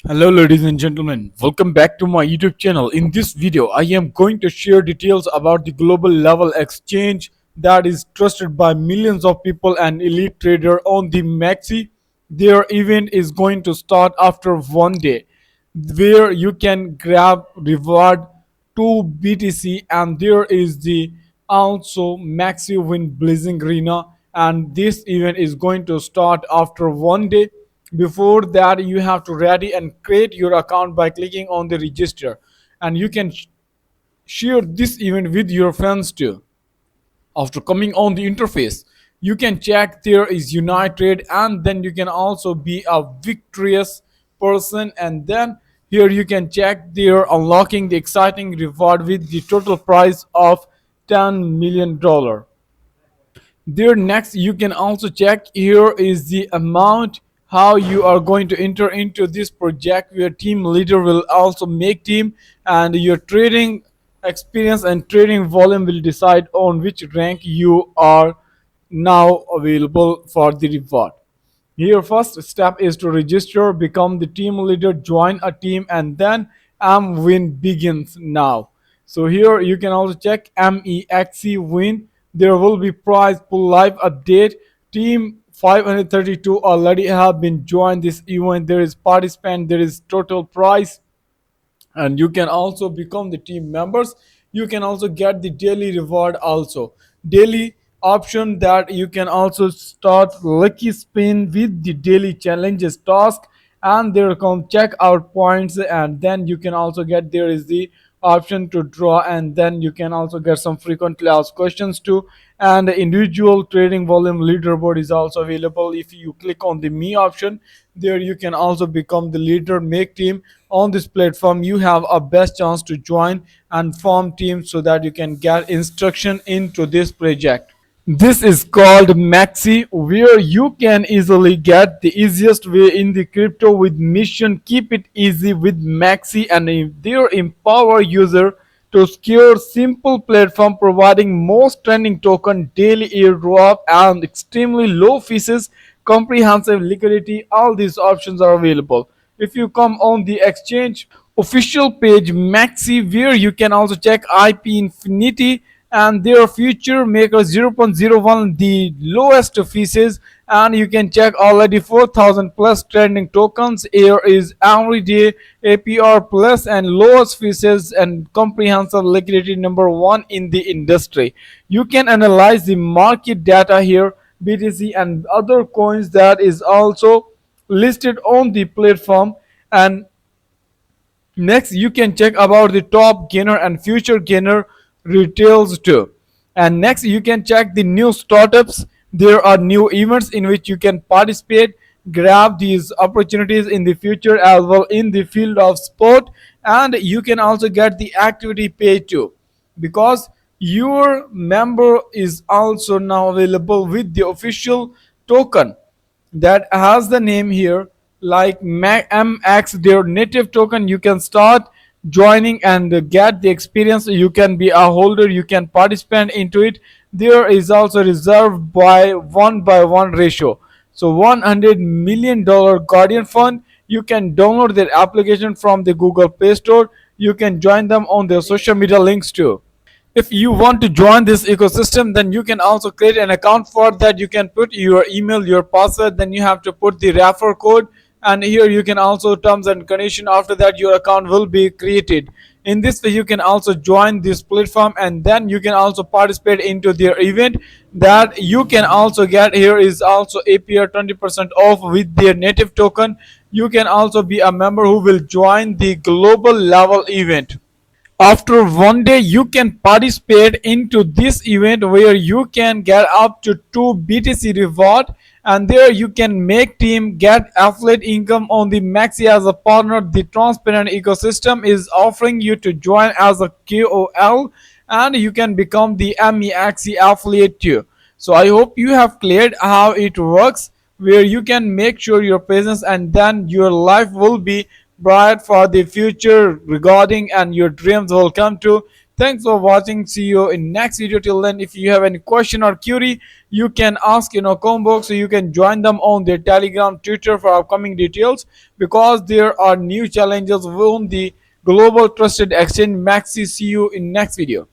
Hello ladies and gentlemen, welcome back to my YouTube channel. In this video, I am going to share details about the global level exchange that is trusted by millions of people and elite trader on the MEXC. Their event is going to start after one day where you can grab reward 2 BTC, and there is the also MEXC Win Blazing Arena, and this event is going to start after one day. Before that, you have to ready and create your account by clicking on the register, and you can share this event with your friends too. After coming on the interface, you can check there is United, and then you can also be a victorious person, and then here you can check there unlocking the exciting reward with the total price of $10 million. There next you can also check here is the amount how you are going to enter into this project, where team leader will also make team, and your trading experience and trading volume will decide on which rank you are now available for the reward. Here, first step is to register, become the team leader, join a team, and then Win begins now. So here you can also check MEXC Win. There will be prize pool live update. Team 532 already have been joined this event. There is participant, there is total prize, and you can also become the team members. You can also get the daily reward also, daily option, that you can also start lucky spin with the daily challenges task, and there come check out points, and then you can also get there is the option to draw, and then you can also get some frequently asked questions too, and the individual trading volume leaderboard is also available. If you click on the me option, there you can also become the leader, make team on this platform. You have a best chance to join and form teams so that you can get instruction into this project. This is called MEXC, where you can easily get the easiest way in the crypto with mission. Keep it easy with MEXC, and they empower user to secure simple platform providing most trending token, daily airdrop, and extremely low fees, comprehensive liquidity. All these options are available. If you come on the exchange official page MEXC, where you can also check IP Infinity and their future maker 0.01 the lowest fees, and you can check already 4000 plus trending tokens. Here is everyday APR plus and lowest fees and comprehensive liquidity number one in the industry. You can analyze the market data here, BTC and other coins that is also listed on the platform. And next, you can check about the top gainer and future gainer retails too. And next, you can check the new startups. There are new events in which you can participate, grab these opportunities in the future as well in the field of sport. And you can also get the activity page too, because your member is also now available with the official token that has the name here like MX, their native token. You can start joining and get the experience. You can be a holder, you can participate into it. There is also reserved by one ratio, so $100 million guardian fund. You can download their application from the Google Play Store. You can join them on their social media links too. If you want to join this ecosystem, then you can also create an account. For that, you can put your email, your password, then you have to put the refer code, and here you can also terms and condition. After that, your account will be created. In this way, you can also join this platform, and then you can also participate into their event. That you can also get here is also APR 20% off with their native token. You can also be a member who will join the global level event. After one day, you can participate into this event where you can get up to 2 BTC reward, and there you can make team, get affiliate income on the MEXC as a partner. The transparent ecosystem is offering you to join as a KOL, and you can become the MEXC affiliate too. So I hope you have cleared how it works, where you can make sure your presence, and then your life will be bright for the future regarding, and your dreams will come true. Thanks for watching. See you in next video. Till then, if you have any question or query, you can ask Combo, so you can join them on their Telegram, Twitter for upcoming details, because there are new challenges on the global trusted exchange MEXC. See you in next video.